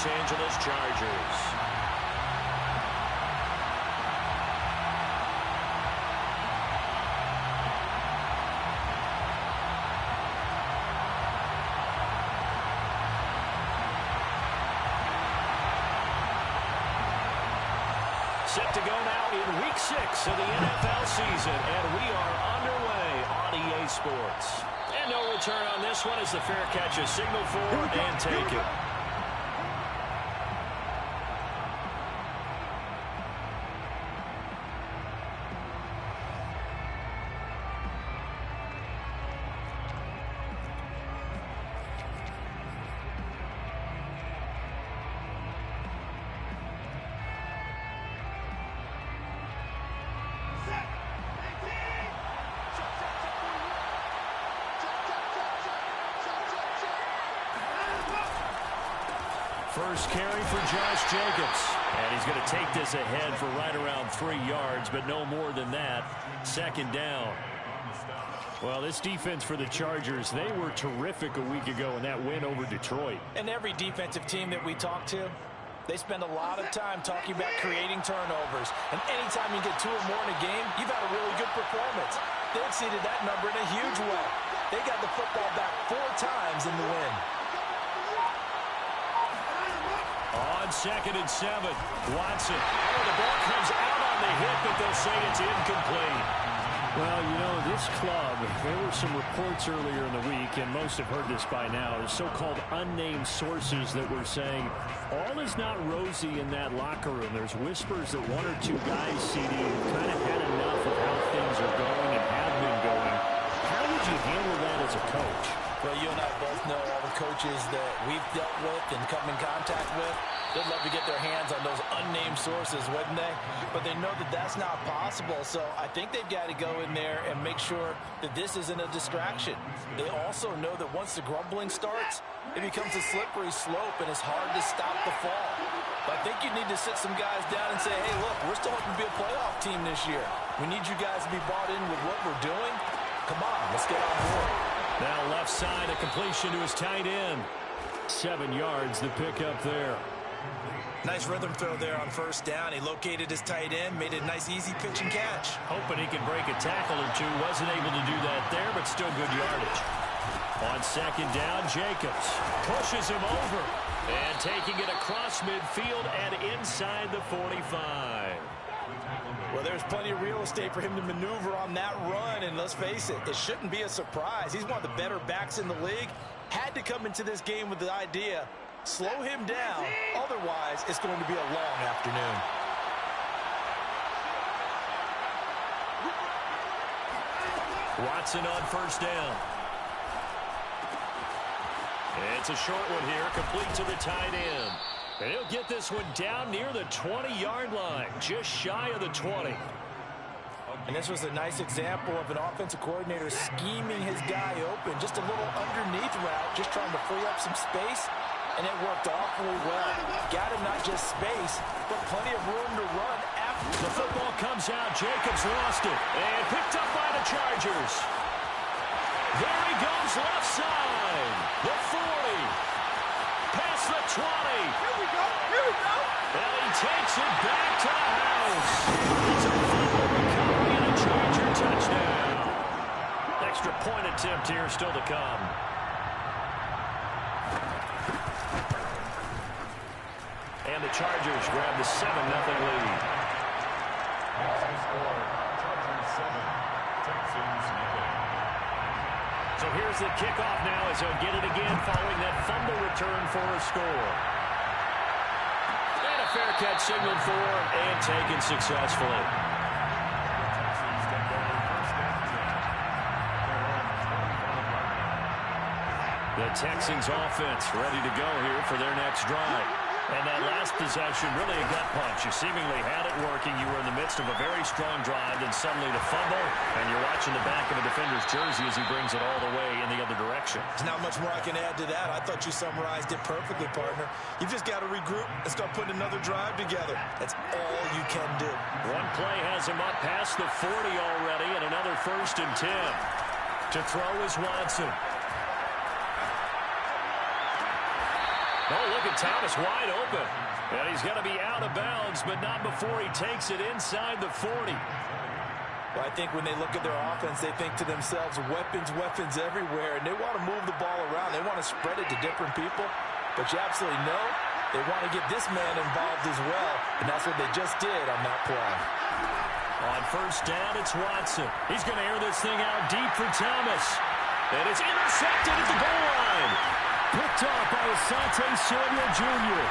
Los Angeles Chargers. Set to go now in Week 6 of the NFL season, and we are underway on EA Sports. And no return on this one as the fair catch is signaled for and taken. First carry for Josh Jacobs. And he's going to take this ahead for right around 3 yards, but no more than that. Second down. Well, this defense for the Chargers, they were terrific a week ago in that win over Detroit. And every defensive team that we talk to, they spend a lot of time talking about creating turnovers. And anytime you get 2 or more in a game, you've had a really good performance. They exceeded that number in a huge way. They got the football back 4 times in the win. On 2nd and 7, Watson. Oh, the ball comes out on the hit, but they'll say it's incomplete. Well, you know, this club, there were some reports earlier in the week, and most have heard this by now. There's so-called unnamed sources that were saying all is not rosy in that locker room. There's whispers that 1 or 2 guys, CD, have kind of had enough of how things are going and have been going. How would you handle that as a coach? Well, you and I both know all the coaches that we've dealt with and come in contact with. They'd love to get their hands on those unnamed sources, wouldn't they? But they know that that's not possible, so I think they've got to go in there and make sure that this isn't a distraction. They also know that once the grumbling starts, it becomes a slippery slope, and it's hard to stop the fall. But I think you need to sit some guys down and say, hey, look, we're still hoping to be a playoff team this year. We need you guys to be bought in with what we're doing. Come on, let's get on board. Now left side, a completion to his tight end. 7 yards, the pickup there. Nice rhythm throw there on first down. He located his tight end, made it a nice easy pitch and catch. Hoping he could break a tackle or two. Wasn't able to do that there, but still good yardage. On 2nd down, Jacobs pushes him over. And taking it across midfield and inside the 45. Well, there's plenty of real estate for him to maneuver on that run, and let's face it, it shouldn't be a surprise. He's one of the better backs in the league. Had to come into this game with the idea, slow him down, otherwise it's going to be a long afternoon. Watson on first down. It's a short one here, complete to the tight end. And he'll get this one down near the 20-yard line, just shy of the 20. And this was a nice example of an offensive coordinator scheming his guy open. Just a little underneath route, just trying to free up some space. And it worked awfully well. Got him not just space, but plenty of room to run after. The football comes out. Jacobs lost it. And picked up by the Chargers. There he goes left side. The 40. Past the 20. Here we go. Here we go. And he takes it back to the house. It's a fumble recovery and a Charger touchdown. Extra point attempt here still to come. And the Chargers grab the 7-0 lead. Chargers 7, Texans 0. So here's the kickoff now as they'll get it again following that fumble return for a score. And a fair catch signaled for and taken successfully. The Texans offense ready to go here for their next drive. And that last possession, really a gut punch. You seemingly had it working. You were in the midst of a very strong drive, then suddenly the fumble, and you're watching the back of a defender's jersey as he brings it all the way in the other direction. There's not much more I can add to that. I thought you summarized it perfectly, partner. You've just got to regroup and start putting another drive together. That's all you can do. One play has him up past the 40 already, and another 1st and 10. To throw is Watson. Oh, look at Thomas wide open. And he's going to be out of bounds, but not before he takes it inside the 40. Well, I think when they look at their offense, they think to themselves, weapons, weapons everywhere, and they want to move the ball around. They want to spread it to different people, but you absolutely know they want to get this man involved as well, and that's what they just did on that play. On first down, it's Watson. He's going to air this thing out deep for Thomas. And it's intercepted at the goal line. Picked off by Asante Samuel Jr.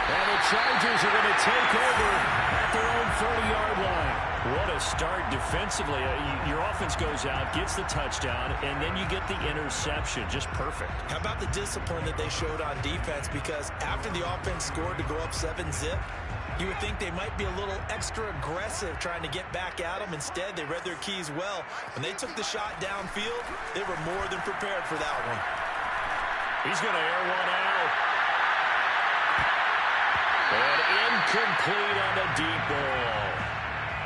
And the Chargers are going to take over at their own 30-yard line. What a start defensively. Your offense goes out, gets the touchdown, and then you get the interception. Just perfect. How about the discipline that they showed on defense? Because after the offense scored to go up 7-zip, you would think they might be a little extra aggressive trying to get back at them. Instead, they read their keys well. When they took the shot downfield, they were more than prepared for that one. He's going to air one out. And incomplete on the deep ball.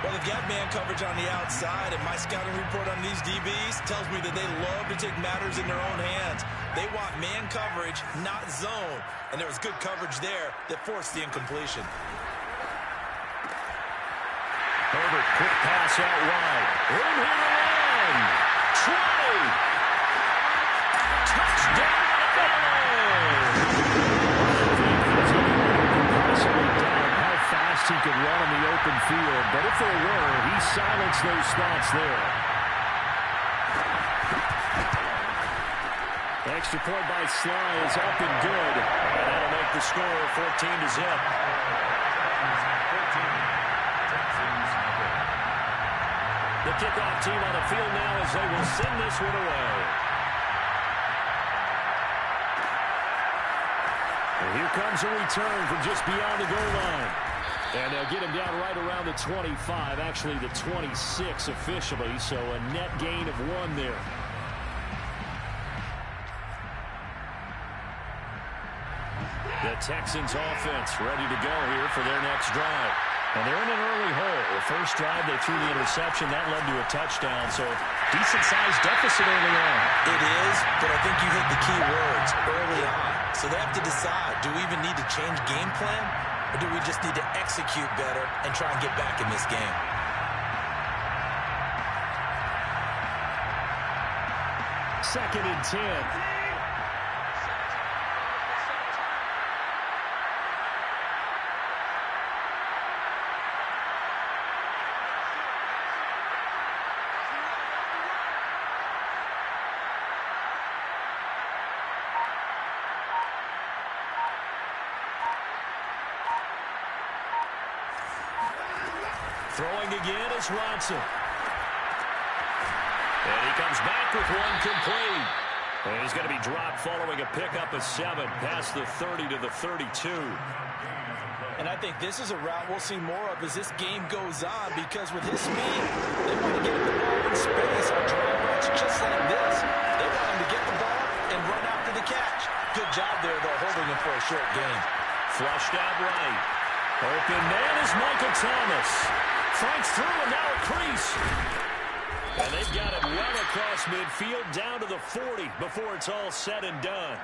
Well, they've got man coverage on the outside, and my scouting report on these DBs tells me that they love to take matters in their own hands. They want man coverage, not zone. And there was good coverage there that forced the incompletion. Herbert, quick pass out wide. Room here to run. Trey. Touchdown. How fast he could run in the open field, but if there were, he silenced those spots there. Extra point by Sly is up and good. And that'll make the score 14-zip. The kickoff team on the field now as they will send this one away. And here comes a return from just beyond the goal line. And they'll get him down right around the 25, actually the 26 officially, so a net gain of 1 there. The Texans offense ready to go here for their next drive. And they're in an early hole. The first drive, they threw the interception. That led to a touchdown, so decent-sized deficit early on. It is, but I think you hit the key words early on. So they have to decide, do we even need to change game plan, or do we just need to execute better and try and get back in this game? Second and 10. Throwing again is Watson. And he comes back with one complete. And he's going to be dropped following a pickup of 7 past the 30 to the 32. And I think this is a route we'll see more of as this game goes on, because with his speed, they want to get the ball in space on drive routes just like this. They want him to get the ball and run after the catch. Good job there, though, holding him for a short gain. Flushed out right. Open man is Michael Thomas. Fights through and now a crease. And they've got it well across midfield down to the 40 before it's all said and done.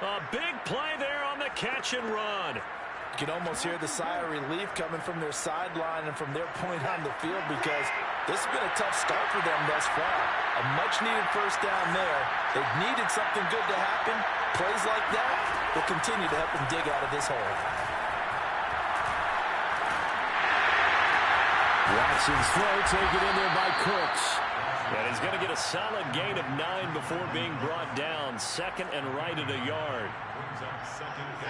A big play there on the catch and run. You can almost hear the sigh of relief coming from their sideline and from their point on the field, because this has been a tough start for them thus far. A much-needed first down there. They've needed something good to happen. Plays like that will continue to help them dig out of this hole. Watson's throw taken in there by Cooks. And he's going to get a solid gain of 9 before being brought down. Second and right at a yard.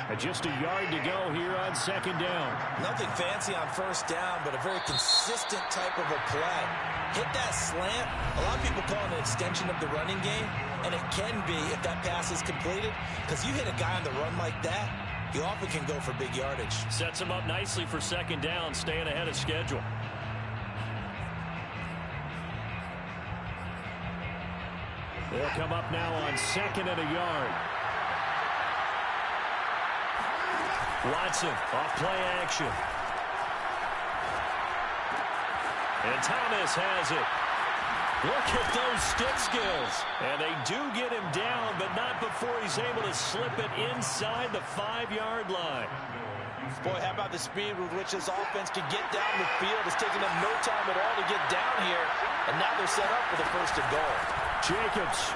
And just a yard to go here on second down. Nothing fancy on first down, but a very consistent type of a play. Hit that slant. A lot of people call it an extension of the running game, and it can be if that pass is completed, because you hit a guy on the run like that, you often can go for big yardage. Sets him up nicely for second down, staying ahead of schedule. They'll come up now on second and a yard. Watson off play action. And Thomas has it. Look at those stick skills. And they do get him down, but not before he's able to slip it inside the 5-yard line. Boy, how about the speed with which this offense can get down the field? It's taken them no time at all to get down here. And now they're set up for the 1st and goal. Jacobs.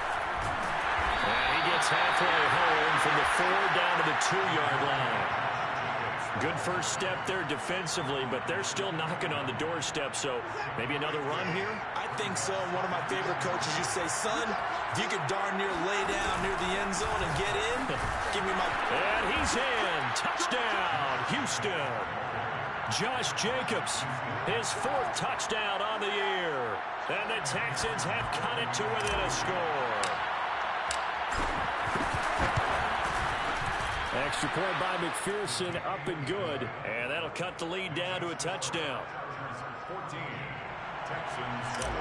And he gets halfway home from the 4 down to the 2-yard line. Good first step there defensively, but they're still knocking on the doorstep, so maybe another run here? I think so. One of my favorite coaches used to say, son, if you could darn near lay down near the end zone and get in, give me my... And he's in. Touchdown, Houston. Josh Jacobs, his 4th touchdown on the year. And the Texans have cut it to within a score. Extra point by McPherson, up and good. And that'll cut the lead down to a touchdown. 14, Texans 7.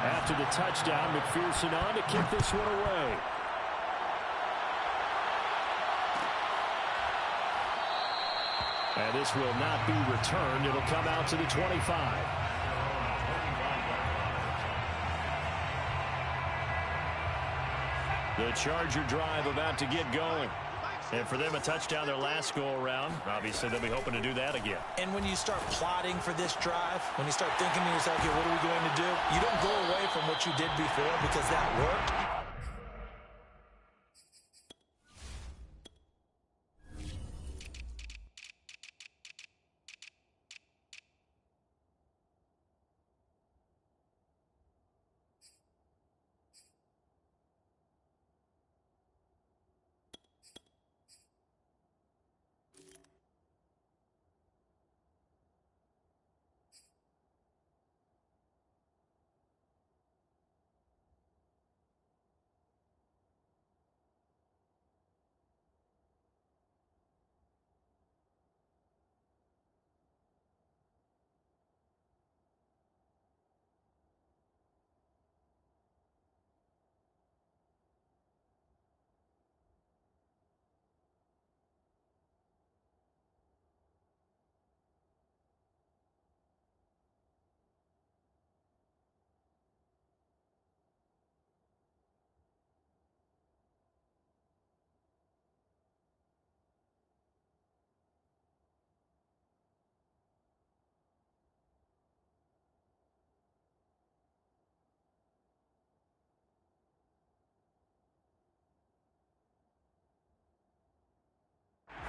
After the touchdown, McPherson on to kick this one away. And this will not be returned. It'll come out to the 25. The Charger drive about to get going. And for them, a touchdown their last go-around. Obviously, they'll be hoping to do that again. And when you start plotting for this drive, when you start thinking to yourself, okay, what are we going to do? You don't go away from what you did before because that worked.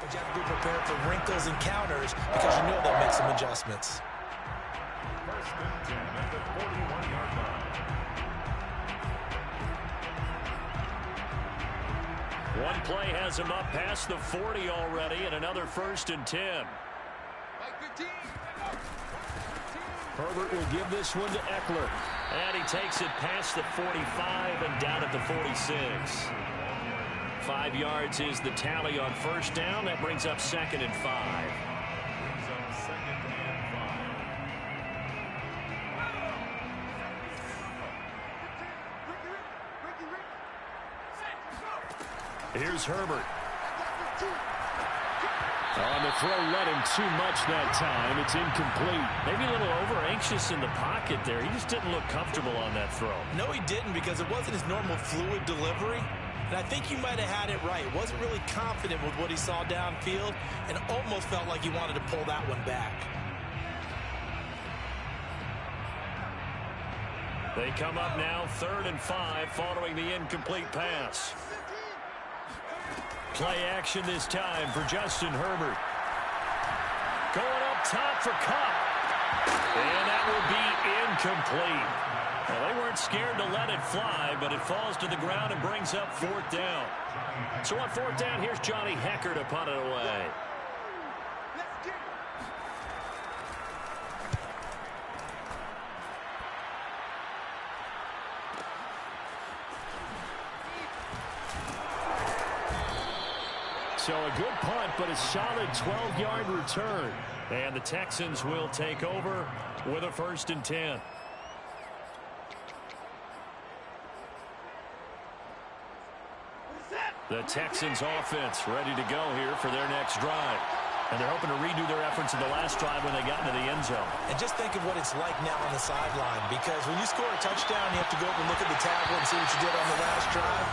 But you have to be prepared for wrinkles and counters because you know they'll make some adjustments. 1st and 10 at the 41-yard line. One play has him up past the 40 already, and another 1st and 10. Herbert will give this one to Eckler. And he takes it past the 45 and down at the 46. 5 yards is the tally on 1st down. That brings up 2nd and 5. Brings up 2nd and 5. Here's Herbert. On the throw, led him too much that time. It's incomplete. Maybe a little over-anxious in the pocket there. He just didn't look comfortable on that throw. No, he didn't, because it wasn't his normal fluid delivery. And I think you might have had it right. Wasn't really confident with what he saw downfield and almost felt like he wanted to pull that one back. They come up now 3rd and 5 following the incomplete pass. Play action this time for Justin Herbert. Going up top for Kupp. And that will be incomplete. Well, they weren't scared to let it fly, but it falls to the ground and brings up 4th down. So on 4th down, here's Johnny Hecker to punt it away. So a good punt, but a solid 12-yard return. And the Texans will take over with a 1st and 10. The Texans offense ready to go here for their next drive. And they're hoping to redo their efforts in the last drive when they got into the end zone. And just think of what it's like now on the sideline, because when you score a touchdown, you have to go up and look at the tablet and see what you did on the last drive.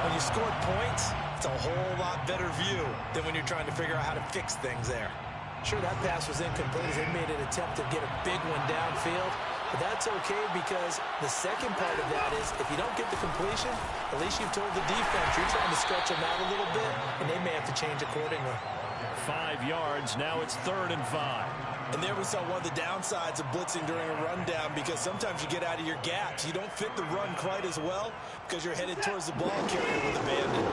When you scored points, it's a whole lot better view than when you're trying to figure out how to fix things there. Sure, that pass was incomplete as they made an attempt to get a big one downfield, but that's okay because the second part of that is if you don't get the completion, at least you've told the defense you're trying to stretch them out a little bit, and they may have to change accordingly. 5 yards. Now it's 3rd and 5. And there we saw one of the downsides of blitzing during a rundown, because sometimes you get out of your gaps. You don't fit the run quite as well because you're headed towards the ball carrier with a bandit.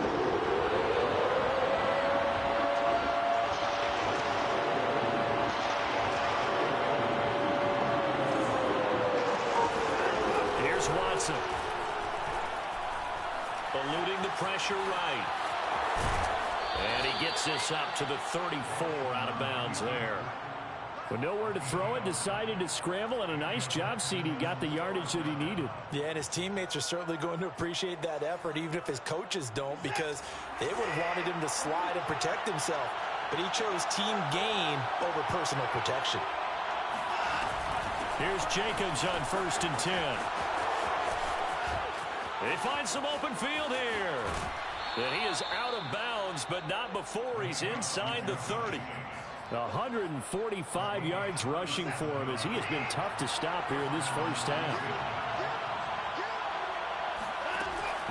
Here's Watson. Eluding the pressure right. And he gets this up to the 34, out of bounds there. With nowhere to throw it, decided to scramble, and a nice job, CD. Got the yardage that he needed. Yeah, and his teammates are certainly going to appreciate that effort, even if his coaches don't, because they would have wanted him to slide and protect himself. But he chose team gain over personal protection. Here's Jacobs on 1st and 10. They find some open field here. And he is out of bounds, but not before he's inside the 30. 145 yards rushing for him, as he has been tough to stop here in this first half.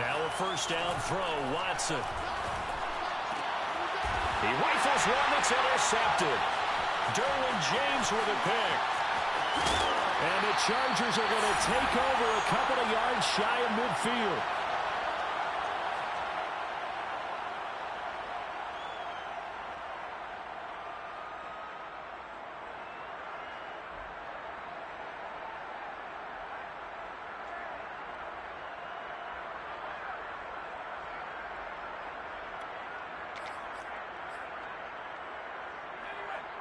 Now a first down throw, Watson. He rifles one that's intercepted. Derwin James with a pick. And the Chargers are going to take over a couple of yards shy of midfield.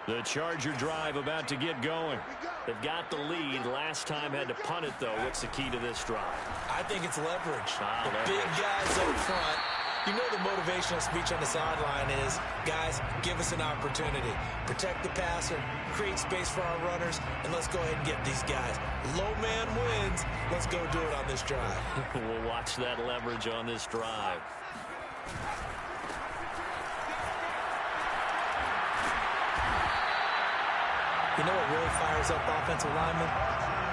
The Charger drive about to get going. They've got the lead. Last time had to punt it, though. What's the key to this drive? I think it's leverage. The leverage. big guys up front. You know the motivational speech on the sideline is, guys, give us an opportunity. Protect the passer, create space for our runners, and let's go ahead and get these guys. Low man wins. Let's go do it on this drive. We'll watch that leverage on this drive. You know what really fires up offensive linemen?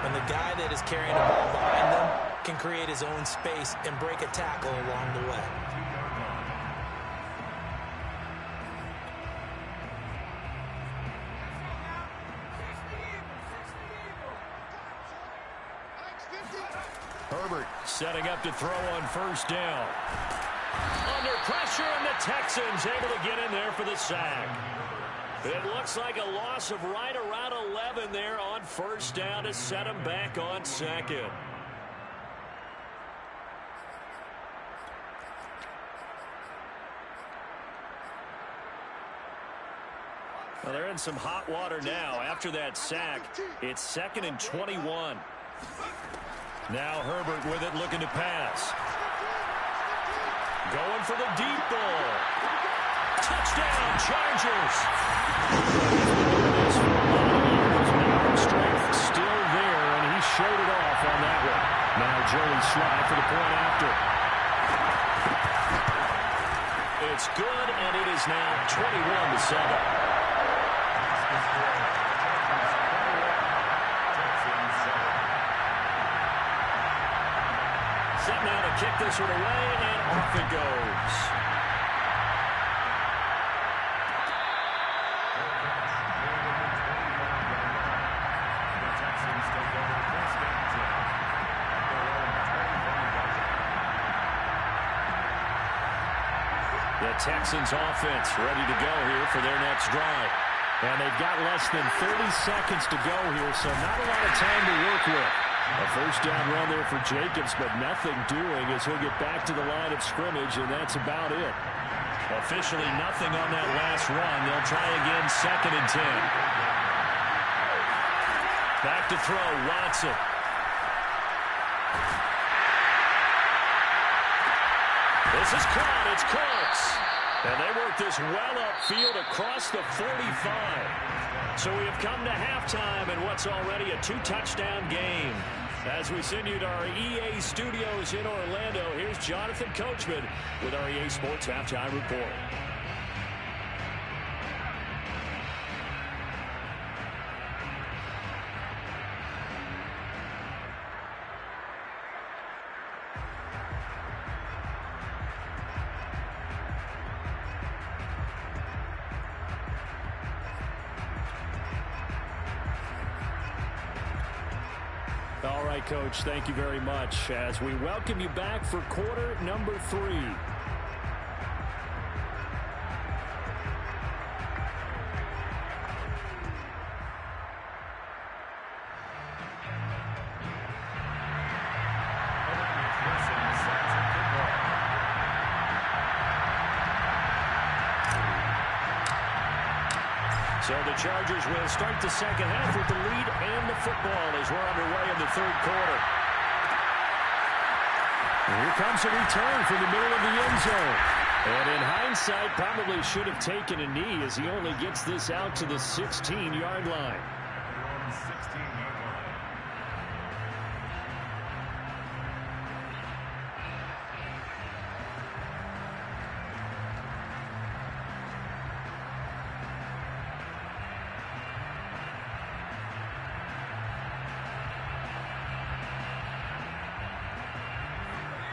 When the guy that is carrying the ball behind them can create his own space and break a tackle along the way. Herbert setting up to throw on first down. Under pressure, and the Texans able to get in there for the sack. It looks like a loss of right around 11 there on first down to set him back on second. Well, they're in some hot water now. After that sack, it's 2nd and 21. Now Herbert with it, looking to pass. Going for the deep ball. Touchdown, Chargers. Strength still there, and he showed it off on that one. Now Joey Slye for the point after. It's good, and it is now 21-7. Set now to kick this one away, and off it goes. The Texans offense ready to go here for their next drive. And they've got less than 30 seconds to go here, so not a lot of time to work with. A first down run there for Jacobs, but nothing doing as he'll get back to the line of scrimmage, and that's about it. Officially nothing on that last run. They'll try again, 2nd and 10. Back to throw, Watson. This is caught. It's close. And they work this well upfield across the 45. So we have come to halftime in what's already a 2-touchdown game. As we send you to our EA studios in Orlando, here's Jonathan Coachman with our EA Sports Halftime Report. All right, Coach, thank you very much as we welcome you back for quarter number 3. So the Chargers will start the second half with the lead and the football as we're underway in the third quarter. And here comes a return from the middle of the end zone. And in hindsight, probably should have taken a knee as he only gets this out to the 16-yard line.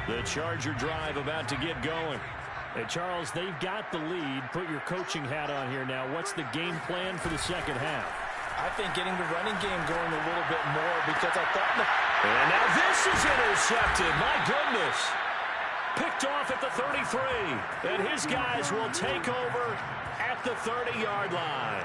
The Charger drive about to get going. Hey, Charles, they've got the lead. Put your coaching hat on here now. What's the game plan for the second half? I think getting the running game going a little bit more because I thought... And now this is intercepted. My goodness. Picked off at the 33. And his guys will take over at the 30-yard line.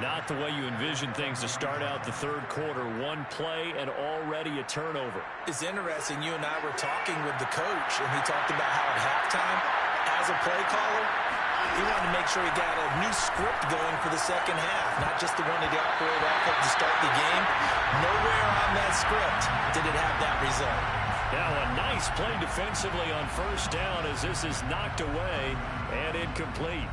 Not the way you envision things to start out the third quarter. One play and already a turnover. It's interesting. You and I were talking with the coach, and he talked about how at halftime, as a play caller, he wanted to make sure he got a new script going for the second half, not just the one that he operated off of to start the game. Nowhere on that script did it have that result. Now a nice play defensively on first down as this is knocked away and incomplete.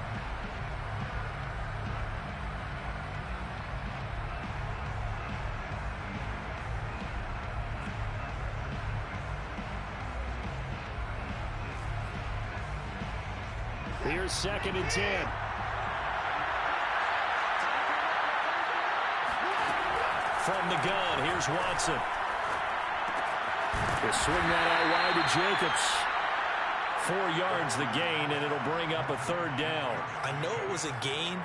Here's 2nd and 10. From the gun, here's Watson. We'll swing that out wide to Jacobs. 4 yards the gain, and it'll bring up a third down. I know it was a gain,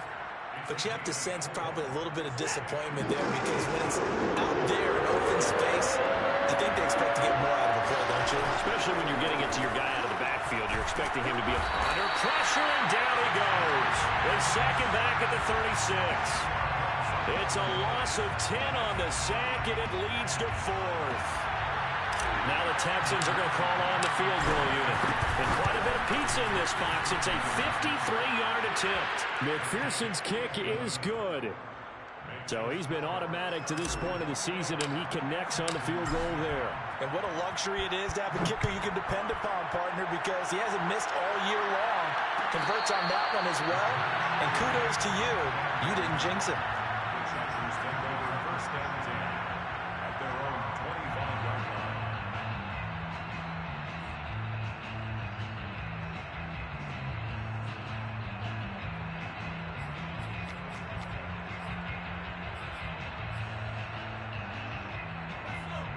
but you have to sense probably a little bit of disappointment there because when it's out there in open space, I think they expect to get more out of a play, don't you? Especially when you're getting it to your guy out of the backfield. You're expecting him to be under pressure, and down he goes. They sack him back at the 36. It's a loss of 10 on the sack, and it leads to 4th. Now the Texans are going to call on the field goal unit. And quite a bit of pizza in this box. It's a 53-yard attempt. McPherson's kick is good. So he's been automatic to this point of the season, and he connects on the field goal there. And what a luxury it is to have a kicker you can depend upon, partner, because he hasn't missed all year long. Converts on that one as well. And kudos to you. You didn't jinx him. First and 10 at their own 25-yard line.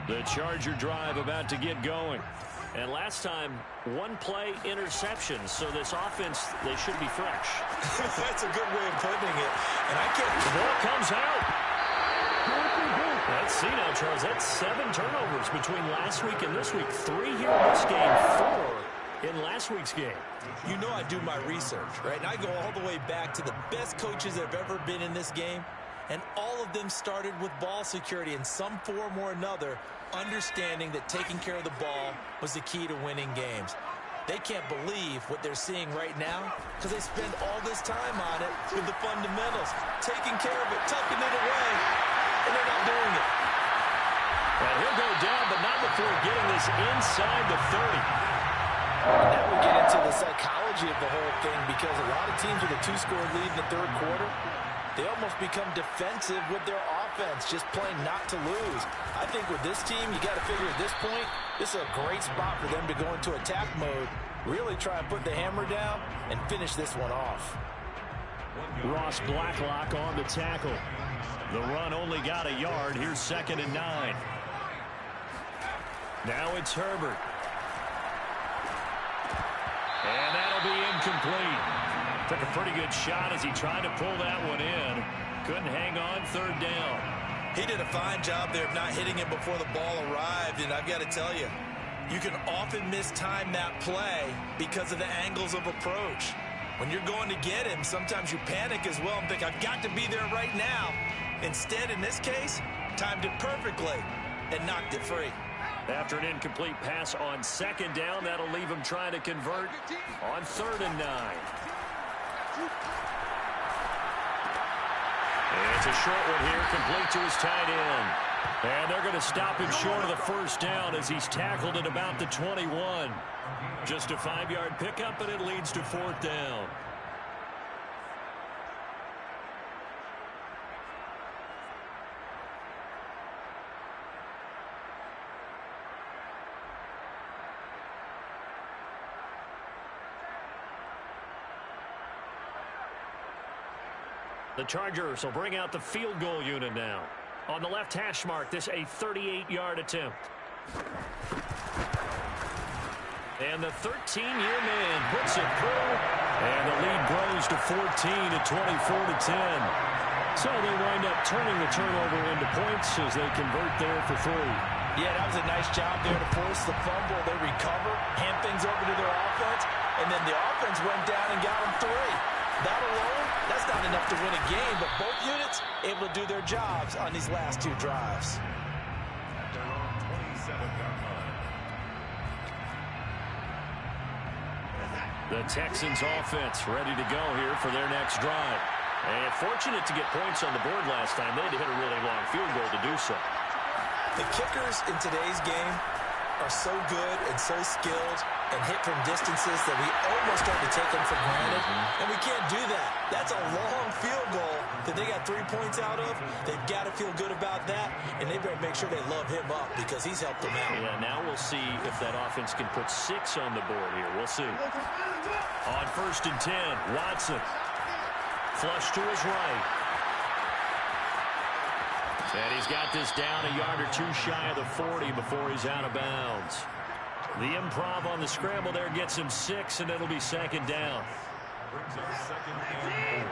The Charger drive about to get going. And last time, 1-play interception. So this offense, they should be fresh. That's a good way of putting it. And I can't... The ball comes out. Let's see now, Charles. That's 7 turnovers between last week and this week. 3 here in this game, 4 in last week's game. You know I do my research, right? And I go all the way back to the best coaches that have ever been in this game. And all of them started with ball security in some form or another, understanding that taking care of the ball was the key to winning games. They can't believe what they're seeing right now because they spend all this time on it with the fundamentals, taking care of it, tucking it away, and they're not doing it. Well, he'll go down, but not before getting this inside the 30. Now we get into the psychology psychology of the whole thing, because a lot of teams with a 2-score lead in the third quarter, they almost become defensive with their offense, just playing not to lose. I think with this team, you got to figure at this point, this is a great spot for them to go into attack mode, really try and put the hammer down and finish this one off. Ross Blacklock on the tackle. The run only got a yard. Here's 2nd and 9. Now it's Herbert. And that'll be incomplete. Took a pretty good shot as he tried to pull that one in. Couldn't hang on, 3rd down. He did a fine job there of not hitting it before the ball arrived, and I've got to tell you, you can often mistime that play because of the angles of approach. When you're going to get him, sometimes you panic as well and think, I've got to be there right now. Instead, in this case, timed it perfectly and knocked it free. After an incomplete pass on 2nd down, that'll leave him trying to convert on 3rd and 9. It's a short one here, complete to his tight end. And they're going to stop him short of the 1st down as he's tackled at about the 21. Just a 5-yard pickup, and it leads to 4th down. The Chargers will bring out the field goal unit now. On the left hash mark, this a 38-yard attempt. And the 13-year man puts it through. And the lead grows to 14 at 24-10. So they wind up turning the turnover into points as they convert there for 3. Yeah, that was a nice job there to force the fumble. They recover, hand things over to their offense, and then the offense went down and got them 3. That alone, that's not enough to win a game, but both units able to do their jobs on these last 2 drives. The Texans offense ready to go here for their next drive. And fortunate to get points on the board last time. They had to hit a really long field goal to do so. The kickers in today's game are so good and so skilled and hit from distances that we almost start to take them for granted. And we can't do that. That's a long field goal that they got 3 points out of. They've got to feel good about that, and they better make sure they love him up because he's helped them out. Yeah, now we'll see if that offense can put 6 on the board here. We'll see. On 1st and 10, Watson. Flush to his right. And he's got this down a yard or 2 shy of the 40 before he's out of bounds. The improv on the scramble there gets him 6, and it'll be 2nd down. Brings us 2nd and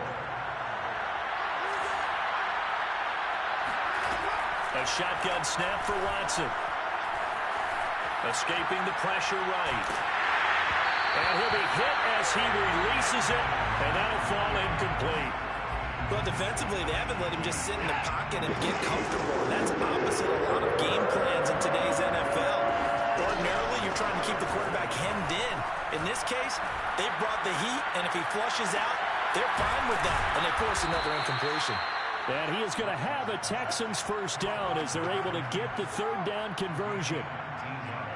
4. A shotgun snap for Watson. Escaping the pressure right. And he'll be hit as he releases it, and that'll fall incomplete. Well, defensively, they haven't let him just sit in the pocket and get comfortable. And that's opposite a lot of game plans in today's NFL. Ordinarily, you're trying to keep the quarterback hemmed in. In this case, they brought the heat, and if he flushes out, they're fine with that, and they force another incompletion. And he is going to have a Texans 1st down as they're able to get the 3rd down conversion.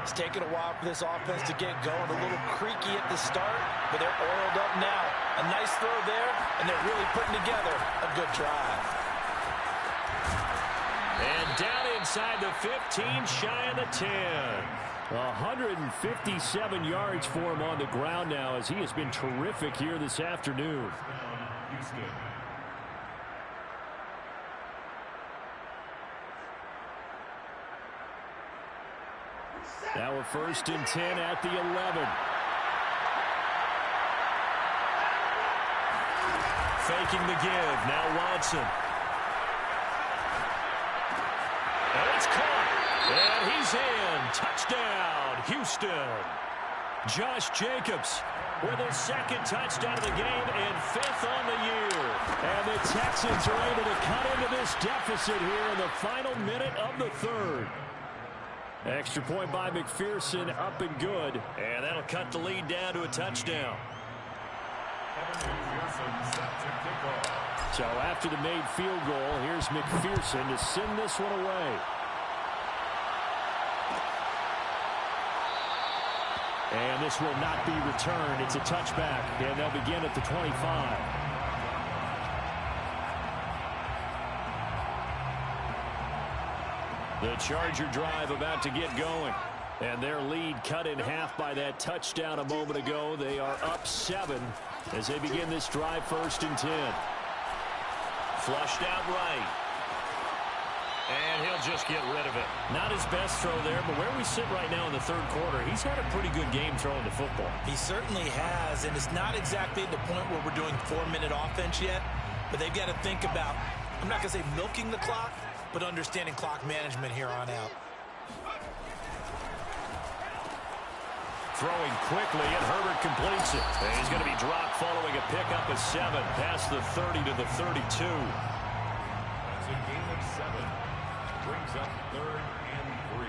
It's taken a while for this offense to get going. A little creaky at the start, but they're oiled up now. A nice throw there, and they're really putting together a good drive. And down inside the 15, shy of the 10. 157 yards for him on the ground now as he has been terrific here this afternoon. Houston. Now a 1st and 10 at the 11. Faking the give. Now Watson. And it's caught. And he's in. Touchdown, Houston. Josh Jacobs with his 2nd touchdown of the game and 5th on the year. And the Texans are able to cut into this deficit here in the final minute of the 3rd. Extra point by McPherson, up and good. And that'll cut the lead down to a touchdown. So after the made field goal, here's McPherson to send this one away. And this will not be returned. It's a touchback, and they'll begin at the 25. The Charger drive about to get going. And their lead cut in half by that touchdown a moment ago. They are up 7 as they begin this drive, 1st and 10. Flushed out right. And he'll just get rid of it. Not his best throw there, but where we sit right now in the 3rd quarter, he's had a pretty good game throwing the football. He certainly has, and it's not exactly at the point where we're doing 4-minute offense yet, but they've got to think about, I'm not going to say milking the clock, but understanding clock management here on out. Throwing quickly, and Herbert completes it. And he's going to be dropped following a pickup of 7 past the 30 to the 32. That's a gain of 7. Brings up 3rd and 3.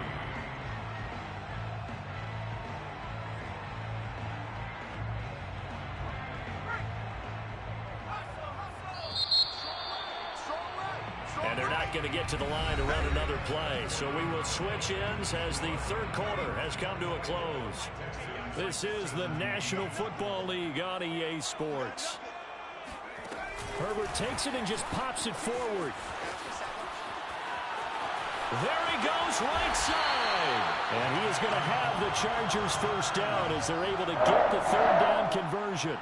And they're not going to get to the line to run another play. So we will switch ends as the 3rd quarter has come to a close. This is the National Football League on EA Sports. Herbert takes it and just pops it forward. There he goes, right side. And he is going to have the Chargers first down as they're able to get the 3rd down conversion.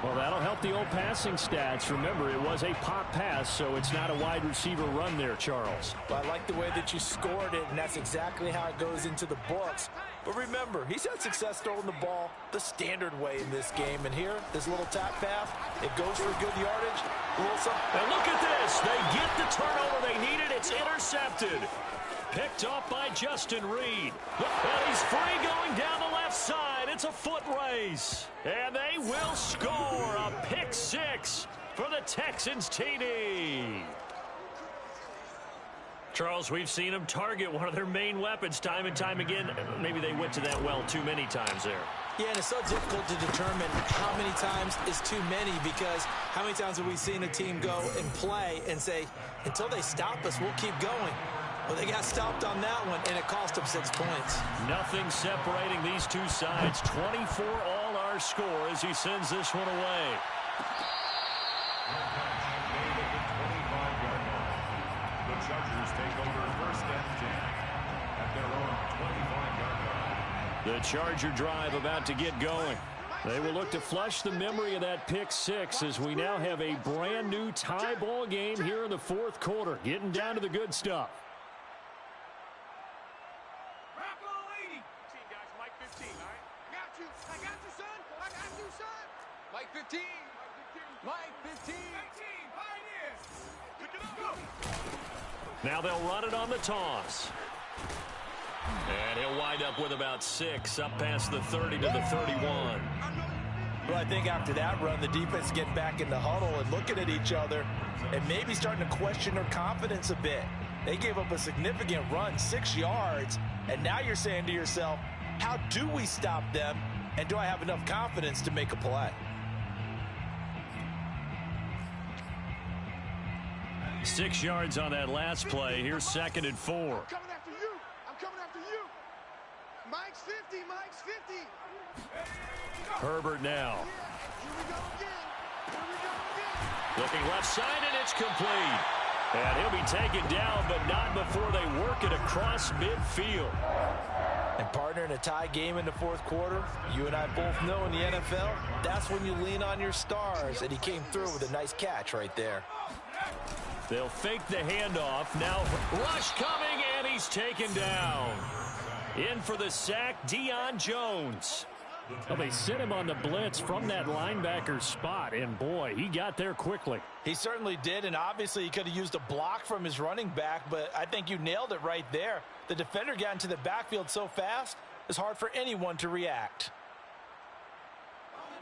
Well, that'll help the old passing stats. Remember, it was a pop pass, so it's not a wide receiver run there, Charles. Well, I like the way that you scored it, and that's exactly how it goes into the books. But remember, he's had success throwing the ball the standard way in this game. And here, this little tap pass, it goes for good yardage. And look at this. They get the turnover they needed. It's intercepted. Picked off by Justin Reed. And he's free going down the left side. It's a foot race. And they will score a pick 6 for the Texans TD. Charles, we've seen them target one of their main weapons time and time again. Maybe they went to that well too many times there. Yeah, and it's so difficult to determine how many times is too many, because how many times have we seen a team go and play and say, until they stop us, we'll keep going. Well, they got stopped on that one, and it cost them 6 points. Nothing separating these two sides. 24 all our score as he sends this one away. The Chargers take over 1st and 10 at their own 25-yard line. The Charger drive about to get going. They will look to flush the memory of that pick 6 as we now have a brand new tie ball game here in the 4th quarter. Getting down to the good stuff. Mike 15. Mike 15. Now they'll run it on the toss. And he'll wind up with about 6 up past the 30 to the 31. Well, I think after that run, the defense get back in the huddle and looking at each other and maybe starting to question their confidence a bit. They gave up a significant run, 6 yards, and now you're saying to yourself, how do we stop them, and do I have enough confidence to make a play? 6 yards on that last play. Here's 2nd and 4. I'm coming after you. I'm coming after you. Mike's 50. Mike's 50. Herbert now. Here we go again. Here we go again. Looking left side, and it's complete. And he'll be taken down, but not before they work it across midfield. And partner, in a tie game in the 4th quarter, you and I both know in the NFL, that's when you lean on your stars, and he came through with a nice catch right there. They'll fake the handoff. Now rush coming, and he's taken down. In for the sack, Deion Jones. Well, they sent him on the blitz from that linebacker spot, and boy, he got there quickly. He certainly did, and obviously he could have used a block from his running back, but I think you nailed it right there. The defender got into the backfield so fast, it's hard for anyone to react.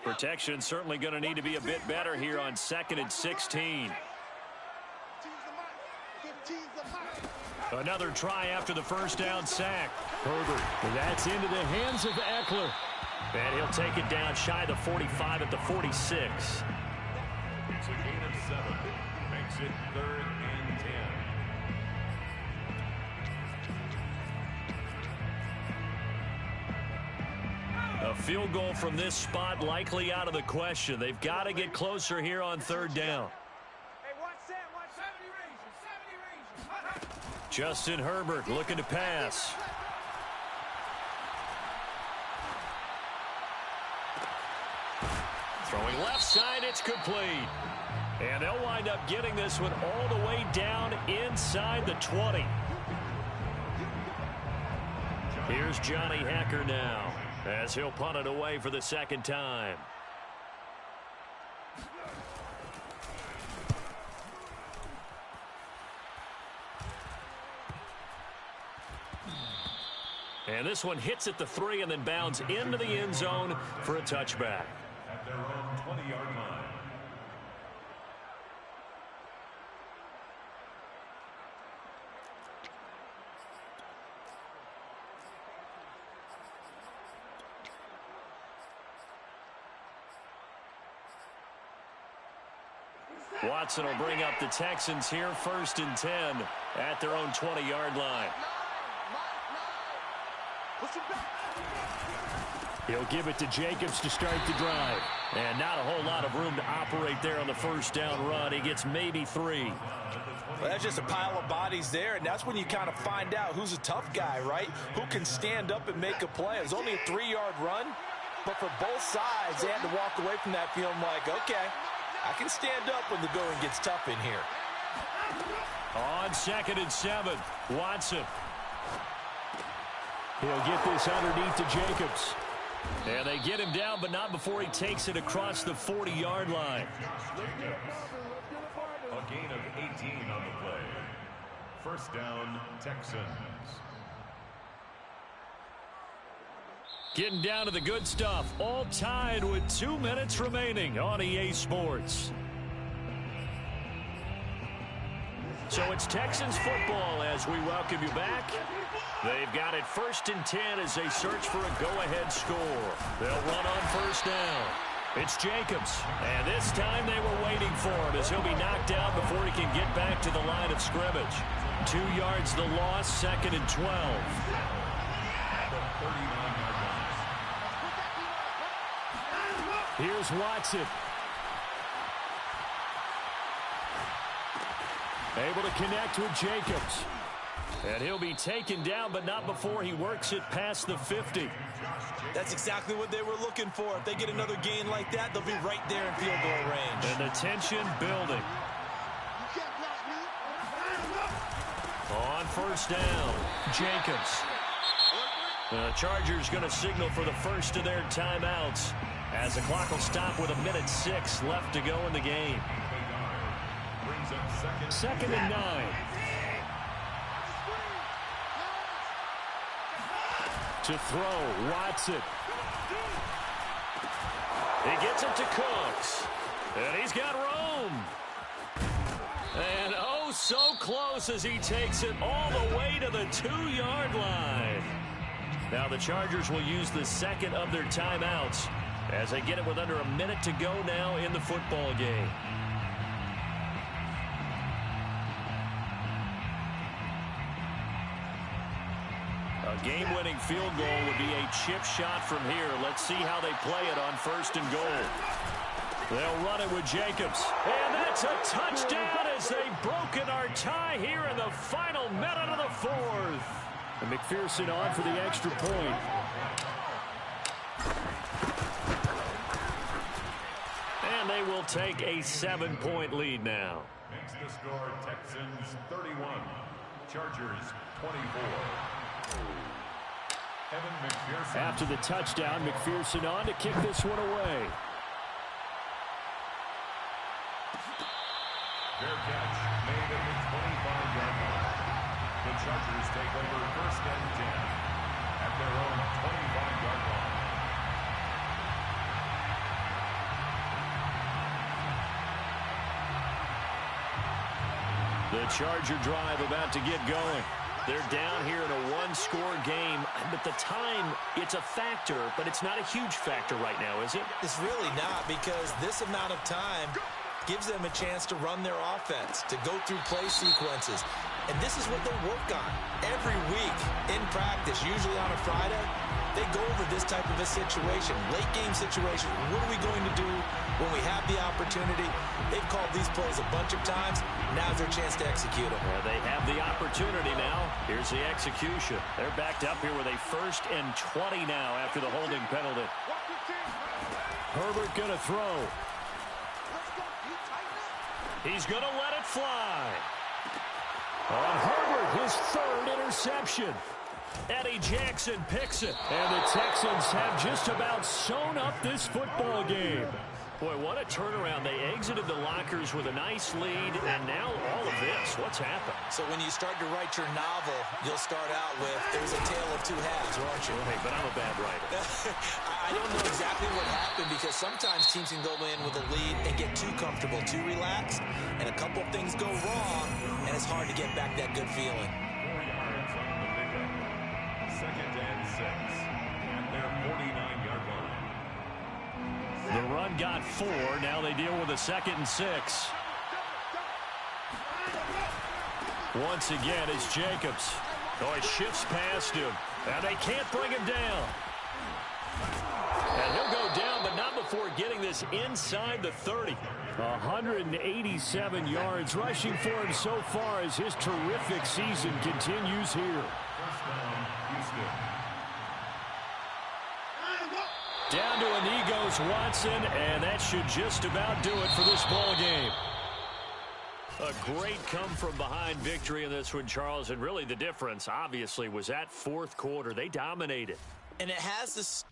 Protection certainly going to need to be a bit better here on 2nd and 16. Another try after the first down sack. Herbert, that's into the hands of Eckler. And he'll take it down shy of the 45 at the 46. It's a gain of 7. Makes it 3rd and 10. field goal from this spot likely out of the question. They've got to get closer here on third down. Justin Herbert looking to pass. Throwing left side, it's complete. And they'll wind up getting this one all the way down inside the 20. Here's Johnny Hacker now as he'll punt it away for the second time. And this one hits at the 3 and then bounds into the end zone for a touchback. At their own 20-yard line. Watson will bring up the Texans here, 1st and 10 at their own 20-yard line. He'll give it to Jacobs to start the drive. And not a whole lot of room to operate there on the first down run. He gets maybe 3. Well, that's just a pile of bodies there, and that's when you kind of find out who's a tough guy, right? Who can stand up and make a play. It was only a 3-yard run, but for both sides, they had to walk away from that feeling like, okay, I can stand up when the going gets tough in here. On 2nd and 7, Watson. He'll get this underneath to Jacobs. And they get him down, but not before he takes it across the 40-yard line. A gain of 18 on the play. 1st down, Texans. Getting down to the good stuff. All tied with 2 minutes remaining on EA Sports. So it's Texans football as we welcome you back. They've got it 1st and 10 as they search for a go-ahead score. They'll run on 1st down. It's Jacobs. And this time they were waiting for him as he'll be knocked out before he can get back to the line of scrimmage. 2 yards the loss, 2nd and 12. Here's Watson. Able to connect with Jacobs. And he'll be taken down, but not before he works it past the 50. That's exactly what they were looking for. If they get another gain like that, they'll be right there in field goal range. And the tension building. On 1st down, Jacobs. The Chargers going to signal for the first of their timeouts as the clock will stop with 1:06 left to go in the game. 2nd and 9. To throw, Watson. He gets it to Cooks. And he's got room. And oh, so close as he takes it all the way to the 2-yard line. Now the Chargers will use the second of their timeouts as they get it with under a minute to go now in the football game. A game-winning field goal would be a chip shot from here. Let's see how they play it on 1st and goal. They'll run it with Jacobs. And that's a touchdown as they've broken our tie here in the final minute of the 4th. And McPherson on for the extra point. And they will take a 7-point lead now. Makes the score Texans 31, Chargers 24. Evan McPherson. After the touchdown, McPherson on to kick this one away. Fair catch made at the 25-yard line. The Chargers take over 1st and 10 at their own 25-yard line. The Charger drive about to get going. They're down here in a one-score game, but the time, it's a factor, but it's not a huge factor right now, is it? It's really not, because this amount of time gives them a chance to run their offense, to go through play sequences. And this is what they work on every week in practice, usually on a Friday. they go over this type of a situation, late game situation, what are we going to do when we have the opportunity? They've called these plays a bunch of times. Now's their chance to execute them. Well, they have the opportunity now. Here's the execution. They're backed up here with a 1st and 20 now after the holding penalty. Herbert going to throw. He's going to let it fly. On Herbert, his 3rd interception. Eddie Jackson picks it. And the Texans have just about sewn up this football game. Boy, what a turnaround. They exited the lockers with a nice lead, and now all of this. What's happened? So when you start to write your novel, you'll start out with, there's a tale of two halves, won't you? Hey, but I'm a bad writer. I don't know exactly what happened, because sometimes teams can go in with a lead and get too comfortable, too relaxed, and a couple of things go wrong, and it's hard to get back that good feeling. 4 yards on the pickup. 2nd and 6 at their 49-yard line. The run got 4. Now they deal with a 2nd and 6. Once again, it's Jacobs. Oh, he shifts past him. And they can't bring him down. And he'll go down, but not before getting this inside the 30. 187 yards rushing for him so far as his terrific season continues here. 1st down, Houston. Down to a knee goes Watson, and that should just about do it for this ball game. A great come-from-behind victory in this one, Charles, and really the difference, obviously, was that 4th quarter. They dominated. And it has this